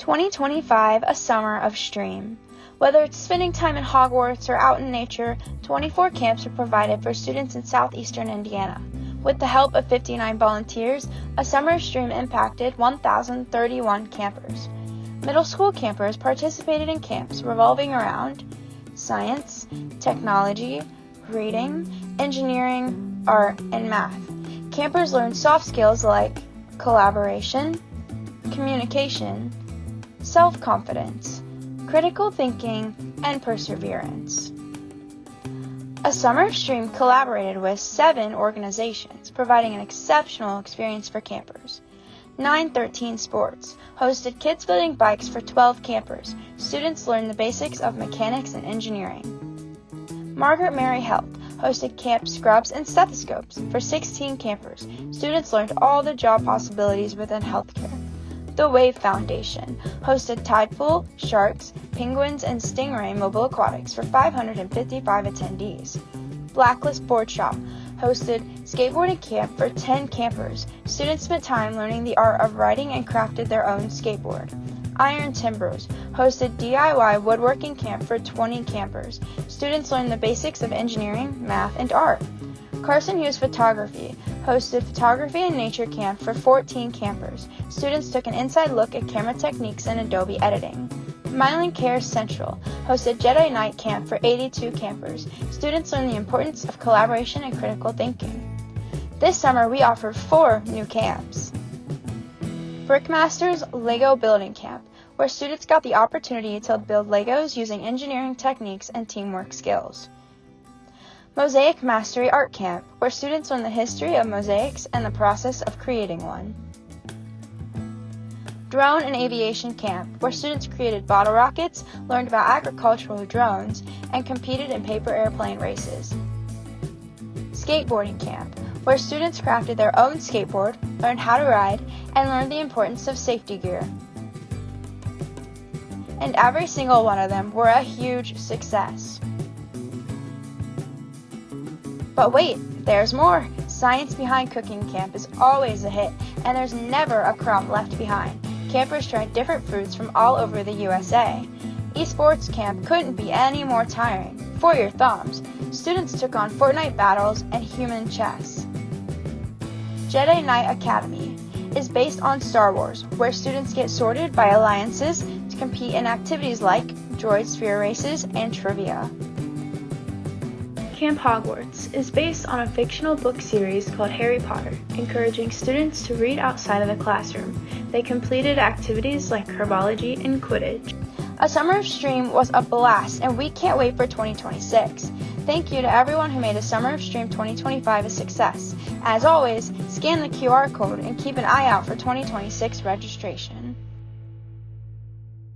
2025, a summer of STREAM. Whether it's spending time in Hogwarts or out in nature, 24 camps are provided for students in southeastern Indiana. With the help of 59 volunteers, a summer of STREAM impacted 1,031 campers. Middle school campers participated in camps revolving around science, technology, reading, engineering, art, and math. Campers learned soft skills like collaboration, communication, self-confidence, critical thinking, and perseverance. A summer of STREAM collaborated with 7 organizations, providing an exceptional experience for campers. 913 Sports hosted kids building bikes for 12 campers. Students learned the basics of mechanics and engineering. Margaret Mary Health hosted camp scrubs and stethoscopes for 16 campers. Students learned all the job possibilities within healthcare. The Wave Foundation hosted tide pool, sharks, penguins, and stingray mobile aquatics for 555 attendees. Blacklist Board Shop hosted skateboarding camp for 10 campers. Students spent time learning the art of riding and crafted their own skateboard. Iron Timbers hosted DIY woodworking camp for 20 campers. Students learned the basics of engineering, math, and art. Carson Hughes Photography hosted photography and nature camp for 14 campers. Students took an inside look at camera techniques and Adobe editing. Mylan Care Central hosted Jedi Knight camp for 82 campers. Students learned the importance of collaboration and critical thinking. This summer, we offered 4 new camps. Brickmasters Lego Building Camp, where students got the opportunity to build Legos using engineering techniques and teamwork skills. Mosaic Mastery Art Camp, where students learn the history of mosaics and the process of creating one. Drone and Aviation Camp, where students created bottle rockets, learned about agricultural drones, and competed in paper airplane races. Skateboarding Camp, where students crafted their own skateboard, learned how to ride, and learned the importance of safety gear. And every single one of them were a huge success. But wait, there's more! Science Behind Cooking Camp is always a hit, and there's never a crumb left behind. Campers tried different foods from all over the USA. Esports Camp couldn't be any more tiring. For your thumbs, students took on Fortnite battles and human chess. Jedi Knight Academy is based on Star Wars, where students get sorted by alliances to compete in activities like droid sphere races and trivia. Camp Hogwarts is based on a fictional book series called Harry Potter, encouraging students to read outside of the classroom. They completed activities like herbology and Quidditch. A summer of STREAM was a blast, and we can't wait for 2026. Thank you to everyone who made a Summer of STREAM 2025 a success. As always, scan the QR code and keep an eye out for 2026 registration.